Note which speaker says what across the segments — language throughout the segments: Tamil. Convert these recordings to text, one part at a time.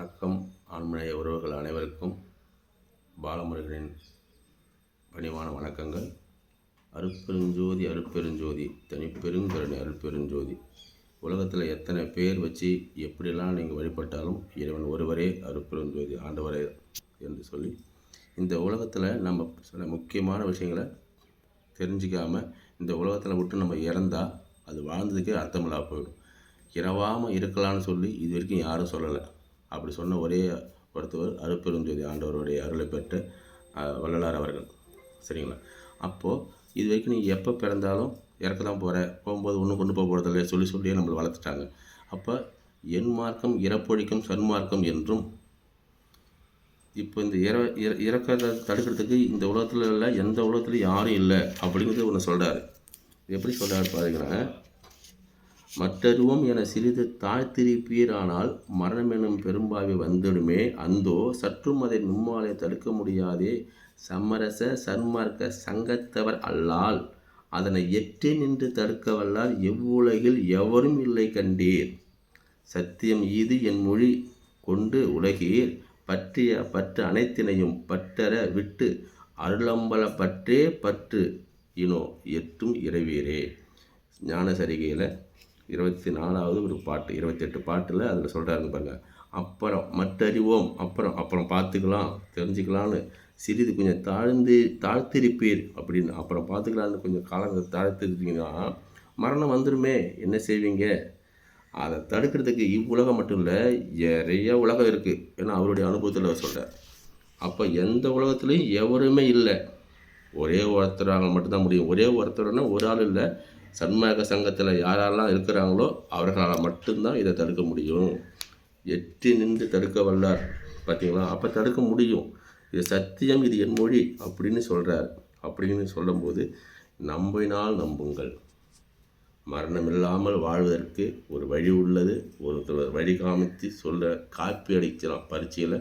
Speaker 1: வணக்கம். ஆன்மீக உறவுகள் அனைவருக்கும் பாலமுருகனின் பணிவான வணக்கங்கள். அருட்பெருஞ்சோதி அருட்பெருஞ்சோதி தனிப்பெருங்கருணை அருட்பெருஞ்சோதி. உலகத்தில் எத்தனை பேர் வச்சு எப்படிலாம் நீங்கள் வழிபட்டாலும் இறைவன் ஒருவரே அருட்பெருஞ்சோதி ஆண்டவரே என்று சொல்லி இந்த உலகத்தில் நம்ம சில முக்கியமான விஷயங்களை தெரிஞ்சிக்காமல் இந்த உலகத்தில் விட்டு நம்ம இறந்தால் அது வாழ்ந்ததுக்கே அர்த்தமில்லா போயிடும். இரவாமல் இருக்கலாம்னு சொல்லி இது வரைக்கும் யாரும் சொல்லலை. அப்படி சொன்ன ஒரே ஒருத்தவர் அருட்பெருஞ்சோதி ஆண்டவருடைய அருளை பெற்ற வள்ளலார் அவர்கள். சரிங்களா? அப்போது இது வரைக்கும் நீ எப்போ பிறந்தாலும் இறக்க தான் போகிற, போகும்போது ஒன்றும் கொண்டு போக போகிறதில்ல சொல்லியே நம்மளை வளர்த்துட்டாங்க. அப்போ என் மார்க்கம் இறப்பொழிக்கும் சன்மார்க்கம் என்றும் இப்போ இந்த இறக்கிறத தடுக்கிறதுக்கு இந்த உலகத்தில் இல்லை, எந்த உலகத்துலையும் யாரும் இல்லை அப்படிங்கிறது ஒன்று சொல்கிறாரு. எப்படி சொல்கிறாரு பாருங்கன்னா, மற்றருவம் என சிறிது தாழ்த்திருப்பீரானால் மரணம் எனும் பெரும்பாவி வந்துடுமே, அந்தோ சற்றும் அதை நும்மாலே தடுக்க முடியாதே. சமரச சன்மார்க்க சங்கத்தவர் அல்லால் அதனை எட்டி நின்று தடுக்க வல்லார் எவ்வுலகில் எவரும் இல்லை கண்டீர். சத்தியம் ஈது என் மொழி கொண்டு உலகீர் பற்றிய பற்று அனைத்தினையும் பற்றற விட்டு அருளம்பல பற்றே பற்று இனோ எட்டும் இறைவீரே. ஞானசரிகையில் 24வது ஒரு பாட்டு, 28 பாட்டில் அதில் சொல்கிறாருங்க பாருங்க. அப்புறம் மற்றறிவோம், அப்புறம் பார்த்துக்கலாம் தெரிஞ்சுக்கலான்னு சிறிது கொஞ்சம் தாழ்த்திருப்பீர் அப்படின்னு, அப்புறம் பார்த்துக்கலான்னு கொஞ்சம் காலங்கள் தாழ்த்திருப்பீங்கன்னா மரணம் வந்துடுமே, என்ன செய்வீங்க? அதை தடுக்கிறதுக்கு இவ்வுலகம் மட்டும் இல்லை, நிறைய உலகம் இருக்குது. ஏன்னா அவருடைய அனுபவத்தில் சொல்கிறார். அப்போ எந்த உலகத்துலேயும் எவருமே இல்லை, ஒரே ஒருத்தரால் மட்டும்தான் முடியும். ஒரே ஒருத்தர்னா ஒரு ஆள் இல்லை, சன்மார்க்க சங்கத்தில் யாரெல்லாம் இருக்கிறாங்களோ அவர்களால் மட்டும்தான் இதை தடுக்க முடியும். எட்டி நின்று தடுக்க வல்லார் பார்த்தீங்களா? அப்போ தடுக்க முடியும். இது சத்தியம், இது என் மொழி அப்படின்னு சொல்கிறார். அப்படின்னு சொல்லும்போது நம்பினால் நம்புங்கள், மரணமில்லாமல் வாழ்வதற்கு ஒரு வழி உள்ளது. ஒருத்தர் வழி காமித்து சொல்ல காப்பி அடிக்கலாம். பரீட்சையில்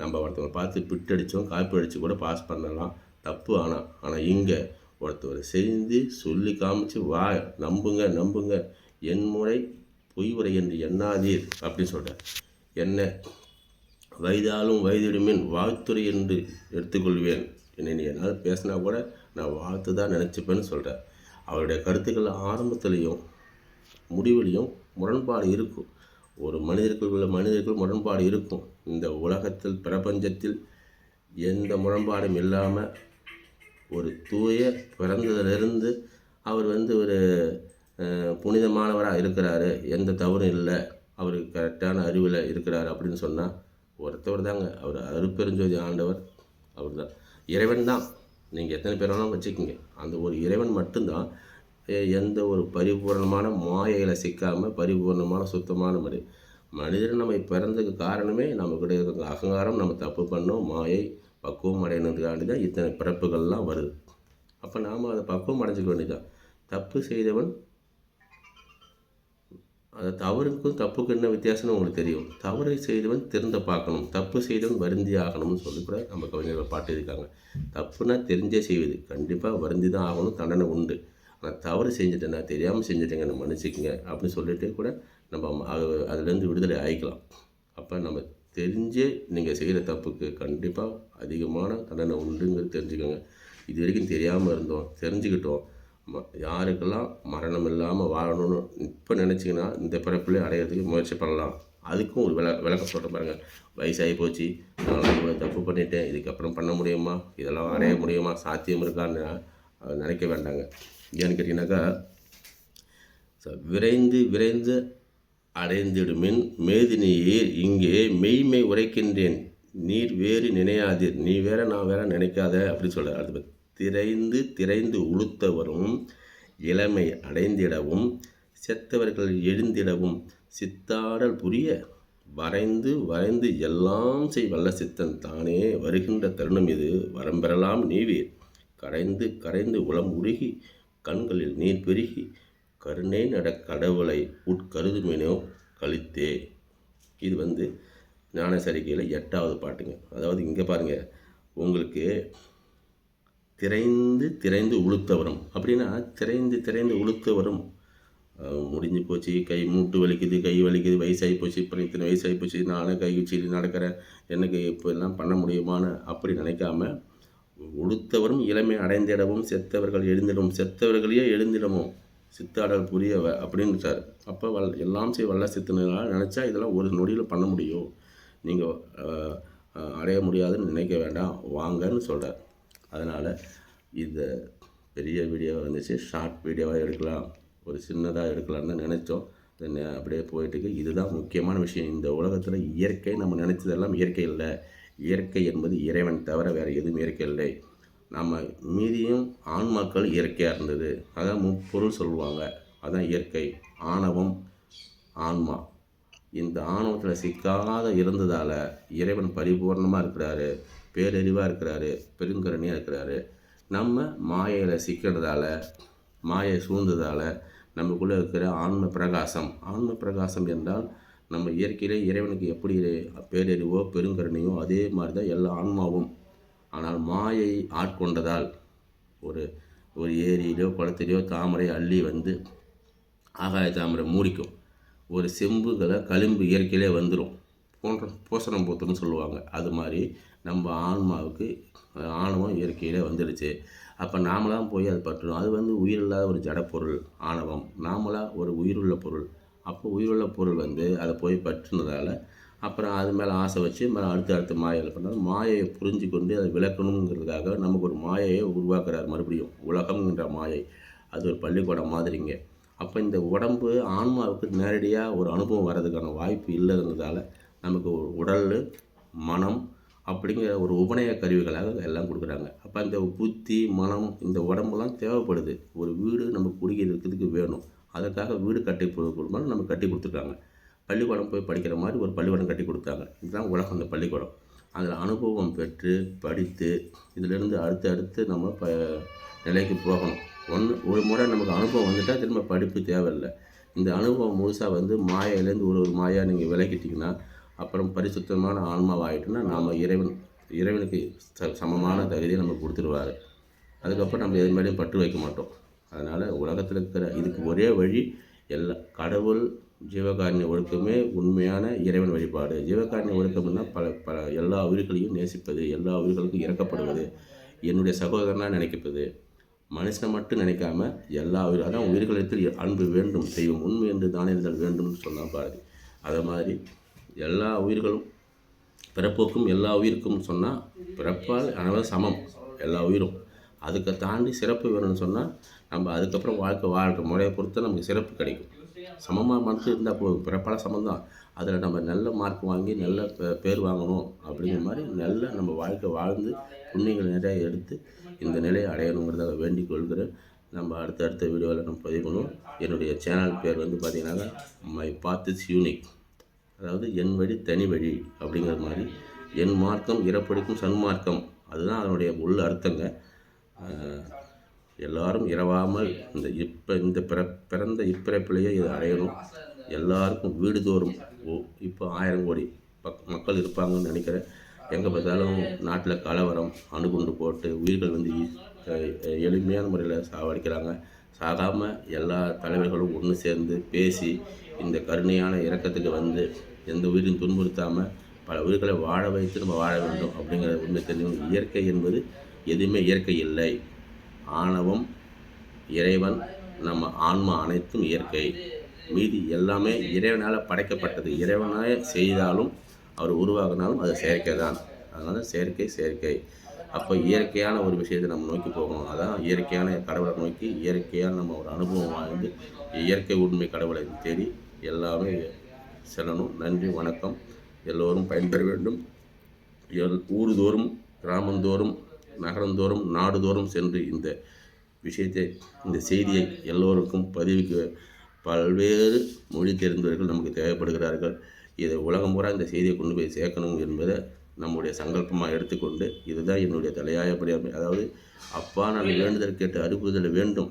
Speaker 1: நம்ம ஒருத்தவங்க பார்த்து பிட்டு அடித்தோம், காப்பி அடித்து கூட பாஸ் பண்ணலாம், தப்பு. ஆனால் இங்கே ஒருத்தர் செய்து சொல்லி காமிச்சு நம்புங்க என் முறை பொய் உரை என்று எண்ணாதீர் அப்படின்னு சொல்கிறார். என்ன வயதாலும் வயதிடுமின் வாழ்த்துறை என்று எடுத்துக்கொள்வேன். என்னை நீ என்னால் பேசினா கூட நான் வாழ்த்து தான் நினச்சிப்பேன்னு சொல்கிறார். அவருடைய கருத்துக்கள் ஆரம்பத்துலேயும் முடிவுலையும் முரண்பாடு இருக்கும். ஒரு மனிதர்கள் முரண்பாடு இருக்கும். இந்த உலகத்தில் பிரபஞ்சத்தில் எந்த முரண்பாடும் இல்லாமல் ஒரு தூய பிறந்ததிலிருந்து அவர் ஒரு புனிதமானவராக இருக்கிறாரு, எந்த தவறும் இல்லை, அவர் கரெக்டான அறிவில் இருக்கிறார் அப்படின்னு சொன்னால் ஒருத்தவர் தாங்க அவர் அருட்பெருஞ்சோதி ஆண்டவர். அவர் தான் இறைவன் தான். நீங்கள் எத்தனை பேர் வேணாலும் வச்சுக்கோங்க, அந்த ஒரு இறைவன் மட்டும்தான் எந்த ஒரு பரிபூர்ணமான மாயையில் சிக்காமல் பரிபூர்ணமான சுத்தமான மனிதன் நம்ம பிறந்ததுக்கு காரணமே நமக்குடைய அகங்காரம், நம்ம தப்பு பண்ணோம், மாயை பக்குவம் அடையணுக்காண்டி தான் இத்தனை பிறப்புகள்லாம் வருது. அப்போ நாம் அதை பக்குவம் அடைஞ்சிக்க வேண்டியதான். தப்பு செய்தவன், அது தவறுக்கும் தப்புக்கு என்ன வித்தியாசம்னு உங்களுக்கு தெரியும். தவறை செய்தவன் திருந்த பார்க்கணும், தப்பு செய்தவன் வருந்தி ஆகணும்னு சொல்லி கூட நம்ம கவிஞர்கள் பாட்டு இருக்காங்க. தப்புனா தெரிஞ்சே செய்வது, கண்டிப்பாக வருந்தி தான் ஆகணும், தண்டனை உண்டு. ஆனால் தவறு செஞ்சுட்டேன்னா தெரியாமல் செஞ்சுட்டேங்க, மன்னிச்சிக்கங்க அப்படின்னு சொல்லிட்டு கூட நம்ம அதுலேருந்து விடுதலை ஆகிக்கலாம். அப்போ நம்ம தெரிஞ்சே நீங்கள் செய்கிற தப்புக்கு கண்டிப்பாக அதிகமான தண்டனை உண்டுங்கிறது தெரிஞ்சுக்கோங்க. இது வரைக்கும் தெரியாமல் இருந்தோம், தெரிஞ்சுக்கிட்டோம். யாருக்கெல்லாம் மரணம் இல்லாமல் வாழணும்னு இப்போ நினச்சிங்கன்னா இந்த பிறப்பிலே அடையிறதுக்கு முயற்சி பண்ணலாம். அதுக்கும் ஒரு விளக்கம் சொல்கிற பாருங்கள். வயசாகி போச்சு, நான் இவ்வளோ தப்பு பண்ணிட்டேன், இதுக்கப்புறம் பண்ண முடியுமா, இதெல்லாம் அடைய முடியுமா, சாத்தியம் இருக்கான்னு நினைக்க வேண்டாங்க. ஏன்னு கேட்டிங்கனாக்கா, விரைந்து அடைந்திடுமின் மேதினியீர் இங்கே மெய்மை உரைக்கின்றேன், நீர் வேறு நினையாதீர். நீ வேற நான் வேற நினைக்காத அப்படின்னு சொல்கிறார். அது திரைந்து உளுத்தவரும் இளமை அடைந்திடவும் செத்தவர்கள் எழுந்திடவும் சித்தாடல் புரிய வரைந்து எல்லாம் வல்ல சித்தன் தானே வருகின்ற தருணம் இது வரம்பெறலாம் நீவீர். கரைந்து உளம் உருகி கண்களில் நீர் பெருகி கருணை நட கடவுளை உட்கருதுமினோ கழித்தே. இது ஞானசரிகையில் 8வது பாட்டுங்க. அதாவது இங்கே பாருங்கள், உங்களுக்கு திரைந்து உளுத்த வரும் அப்படின்னா திரைந்து உளுத்த வரும் முடிஞ்சு போச்சு, கை மூட்டு வலிக்குது, கை வலிக்குது, வயசாகி போச்சு, இப்போ இத்தனை வயசாகி போச்சு, நானே கை வச்சு நடக்கிறேன், எனக்கு இப்போ எல்லாம் பண்ண முடியுமான்னு அப்படி நினைக்காம, உடுத்தவரும் இளமை அடைந்திடவும் செத்தவர்கள் எழுந்திடவும், செத்தவர்களையே எழுந்திடவும் சித்தாடல் புரியவ அப்படின்னுட்டார். அப்போ எல்லாம் செய் வல்ல சித்தனால் நினச்சா இதெல்லாம் ஒரு நொடியில் பண்ண முடியும், நீங்கள் அடைய முடியாதுன்னு நினைக்க வேண்டாம், வாங்கன்னு சொல்கிறார். அதனால் இந்த பெரிய வீடியோவாக இருந்துச்சு, ஷார்ட் வீடியோவாக எடுக்கலாம், ஒரு சின்னதாக எடுக்கலான்னு தான் நினச்சோம். அப்படியே போயிட்டுருக்கு. இதுதான் முக்கியமான விஷயம். இந்த உலகத்தில் இயற்கை நம்ம நினச்சதெல்லாம் இயற்கை இல்லை. இயற்கை என்பது இறைவன் தவிர வேறு எதுவும் இயற்கை இல்லை. நம்ம மீதியும் ஆன்மாக்கள் இயற்கையாக இருந்தது. அதான் முப்பொருள் சொல்லுவாங்க. அதான் இயற்கை. ஆணவம், ஆன்மா. இந்த ஆணவத்தில் சிக்காத இருந்ததால் இறைவன் பரிபூர்ணமாக இருக்கிறாரு, பேரறிவாக இருக்கிறாரு, பெருங்கருணையாக இருக்கிறாரு. நம்ம மாயையில் சிக்கிறதால, மாயை சூழ்ந்ததால் நமக்குள்ளே இருக்கிற ஆன்ம பிரகாசம் என்றால் நம்ம இயற்கையிலே இறைவனுக்கு எப்படி பேரறிவோ பெருங்கருணையோ அதே மாதிரி தான் எல்லா ஆன்மாவும். ஆனால் மாயை ஆட்கொண்டதால் ஒரு ஏரியிலையோ குளத்திலையோ தாமரை அள்ளி வந்து ஆகாய தாமரை மூடிக்கும். ஒரு செம்புகளை களிம்பு இயற்கையிலே வந்துடும், பூசணம் பூத்துன்னு சொல்லுவாங்க. அது மாதிரி நம்ம ஆன்மாவுக்கு ஆணவம் இயற்கையிலே வந்துடுச்சு. அப்போ நாமளாக போய் அது பற்றணும். அது வந்து உயிரில்லாத ஒரு ஜடப்பொருள் ஆணவம், நாமளாக ஒரு உயிருள்ள பொருள். அப்போ உயிருள்ள பொருள் வந்து அதை போய் பற்றுனதால் அப்புறம் அது மேலே ஆசை வச்சு மேலே அடுத்த மாயையில் பண்ணால் மாயையை புரிஞ்சு கொண்டு அதை விளக்கணுங்கிறதுக்காக நமக்கு ஒரு மாயையை உருவாக்குறார். மறுபடியும் உலகம்ங்கிற மாயை அது ஒரு பள்ளிக்கூடம் மாதிரிங்க. அப்போ இந்த உடம்பு ஆன்மாவுக்கு நேரடியாக ஒரு அனுபவம் வர்றதுக்கான வாய்ப்பு இல்லைங்கிறதால நமக்கு உடல், மனம் அப்படிங்கிற ஒரு உபநய கருவிகளாக எல்லாம் கொடுக்குறாங்க. அப்போ இந்த புத்தி, மனம், இந்த உடம்புலாம் தேவைப்படுது. ஒரு வீடு நம்ம குடிக்கிறதுக்கு வேணும். அதற்காக வீடு கட்டி கொடுக்கணும், நம்ம கட்டி கொடுத்துருக்காங்க. பள்ளிக்கூடம் போய் படிக்கிற மாதிரி ஒரு பள்ளிக்கூடம் கட்டி கொடுத்தாங்க. இதுதான் உலகம், இந்த பள்ளிக்கூடம். அதில் அனுபவம் பெற்று படித்து இதிலிருந்து அடுத்து நம்ம நிலைக்கு போகணும். ஒரு முறை நமக்கு அனுபவம் வந்துட்டால் திரும்ப படிப்பு தேவையில்லை. இந்த அனுபவம் முழுசாக வந்து மாயையிலேருந்து ஒரு மாயாக நீங்கள் விலகிட்டிங்கன்னா அப்புறம் பரிசுத்தமான ஆன்மாவாகிட்டோன்னா நாம் இறைவனுக்கு சமமான தகுதியை நம்ம கொடுத்துருவார். அதுக்கப்புறம் நம்ம எது மேலேயும் பற்று வைக்க மாட்டோம். அதனால் உலகத்தில் இருக்கிற இதுக்கு ஒரே வழி கடவுள் ஜீவகாருண்ய ஒழுக்கமே உண்மையான இறைவன் வழிபாடு. ஜீவகாருண்ய ஒழுக்கம்னா பல எல்லா உயிர்களையும் நேசிப்பது, எல்லா உயிர்களுக்கும் இறக்கப்படுவது, என்னுடைய சகோதரனாக நினைக்கப்பது, மனுஷனை மட்டும் நினைக்காம எல்லா அதான் உயிர்களிடத்தில் அன்பு வேண்டும், செய்யும் உண்மை என்று தானே இருந்தால் வேண்டும்னு சொன்னால் பாரதி. அதை மாதிரி எல்லா உயிர்களும் பிறப்போக்கும் எல்லா உயிருக்கும் சொன்னால் பிறப்பால் அனைவரும் சமம் எல்லா உயிரும். அதுக்கு தாண்டி சிறப்பு வேணும்னு சொன்னால் நம்ம அதுக்கப்புறம் வாழ்க்கை முறையை பொறுத்து நமக்கு சிறப்பு கிடைக்கும். சமமாக மட்டும் இருந்தால் போதும், பிறப்பால் சமம்தான். அதில் நம்ம நல்ல மார்க் வாங்கி நல்ல பேர் வாங்கணும் அப்படிங்கிற மாதிரி நல்ல நம்ம வாழ்க்கை வாழ்ந்து புண்ணியங்கள் நிறைய எடுத்து இந்த நிலையை அடையணுங்கிறத வேண்டிக் கொள்கிறேன். நம்ம அடுத்த வீடியோவில் நம்ம பதிவு பண்ணுவோம். என்னுடைய சேனல் பேர் வந்து பார்த்திங்கன்னாக்கா மை பாத் இஸ் யூனிக், அதாவது என் வழி தனி வழி அப்படிங்கிற மாதிரி. என் மார்க்கம் இறப்படிக்கும் சன்மார்க்கம், அதுதான் அதனுடைய உள்ள அர்த்தங்க. எல்லாரும் இரவாமல் இந்த பிறந்த இப்பிறப்பிலேயே இதை அடையணும். எல்லாருக்கும் வீடுதோறும் இப்போ 1000 கோடி மக்கள் இருப்பாங்கன்னு நினைக்கிறேன். எங்கே பார்த்தாலும் நாட்டில் கலவரம், அணுகுண்டு போட்டு உயிர்கள் வந்து எளிமையான முறையில் சாவடிக்கிறாங்க. சாகாமல் எல்லா தலைவர்களும் ஒன்று சேர்ந்து பேசி இந்த கருணையான இரக்கத்துக்கு வந்து எந்த உயிரையும் துன்புறுத்தாமல் பல உயிர்களை வாழ வைத்து நம்ம வாழ வேண்டும் அப்படிங்கிற உண்மை தெரிஞ்சு. இயற்கை என்பது எதுவுமே இயற்கை இல்லை. ஆணவம், இறைவன், நம்ம ஆன்மா அனைத்தும் இயற்கை. மீதி எல்லாமே இறைவனால் படைக்கப்பட்டது. இறைவனாக செய்தாலும் அவர் உருவாக்கினாலும் அது செயற்கை தான். அதனால் செயற்கை. அப்போ இயற்கையான ஒரு விஷயத்தை நம்ம நோக்கி போகணும். அதான் இயற்கையான கடவுளை நோக்கி இயற்கையான நம்ம ஒரு அனுபவம் வாழ்ந்து இயற்கை உண்மை கடவுளை தேடி எல்லாமே செல்லணும். நன்றி, வணக்கம். எல்லோரும் பயன்பெற வேண்டும். ஊர்தோறும், கிராமந்தோறும், நகரந்தோறும், நாடுதோறும் சென்று இந்த விஷயத்தை, இந்த செய்தியை எல்லோருக்கும் பதிவுக்கு பல்வேறு மொழி தெரிந்தவர்கள் நமக்கு தேவைப்படுகிறார்கள். இதை உலகம் பூரா இந்த செய்தியை கொண்டு போய் சேர்க்கணும் என்பதை நம்முடைய சங்கல்பமாக எடுத்துக்கொண்டு, இதுதான் என்னுடைய தலையாயப்படியாக, அதாவது அப்பா நான் வேண்டுதல் கேட்டு அறுப்புதல் வேண்டும்,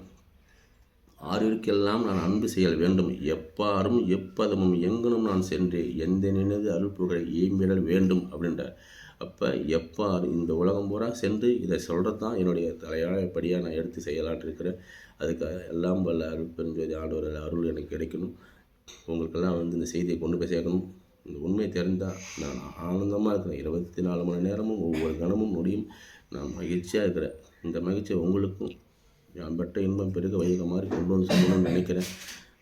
Speaker 1: ஆறிற்கெல்லாம் நான் அன்பு செய்ய வேண்டும். எப்பாரும் எப்பதமும் எங்கனும் நான் சென்று எந்த நினைது அருள்புகழை ஈம்பிடல் வேண்டும் அப்படின்றார். அப்போ எப்பாறு இந்த உலகம் பூரா சென்று இதை சொல்கிறது தான் என்னுடைய தலையாழப்படியாக நான் எடுத்து செய்யலான்ட்டு இருக்கிறேன். அதுக்காக எல்லாம் வல்ல அருட்பெருஞ்சோதி ஆண்டவர் அருள் எனக்கு கிடைக்கணும். உங்களுக்கெல்லாம் இந்த செய்தியை கொண்டு போய் சேர்க்கணும். இந்த உண்மை தெரிந்தால் நான் ஆனந்தமாக இருக்கிறேன். 24 மணி நேரமும் ஒவ்வொரு கணமும் நொடியும் நான் மகிழ்ச்சியாக இருக்கிறேன். இந்த மகிழ்ச்சியை உங்களுக்கும் நான் பெற்ற இன்பம் பெருக வைக மாதிரி கொண்டு வந்து சொல்லணும்னு நினைக்கிறேன்.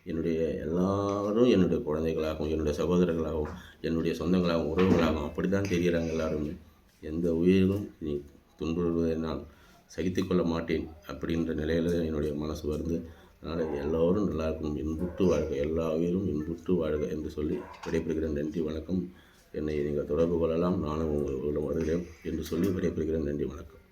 Speaker 1: என்னுடைய எல்லாரும் என்னுடைய குழந்தைகளாகவும் என்னுடைய சகோதரர்களாகவும் என்னுடைய சொந்தங்களாகவும் உறவுகளாகவும் அப்படி தான் தெரிகிறாங்க எல்லாருமே. எந்த உயிரும் நீ துன்புறுவதை நான் சகித்து கொள்ள மாட்டேன் அப்படின்ற நிலையில் தான் என்னுடைய மனசு வருது. அதனால் எல்லோரும் நல்லா இருக்கணும், இன்புற்று வாழ்க, எல்லா உயிரும் இன்புற்று வாழ்க என்று சொல்லி விடைபெறுகிறேன். நன்றி வணக்கம். என்னை நீங்கள் தொடர்பு கொள்ளலாம், நானும் உங்களிடம் வருகிறேன் என்று சொல்லி விடைபெறுகிறேன். நன்றி வணக்கம்.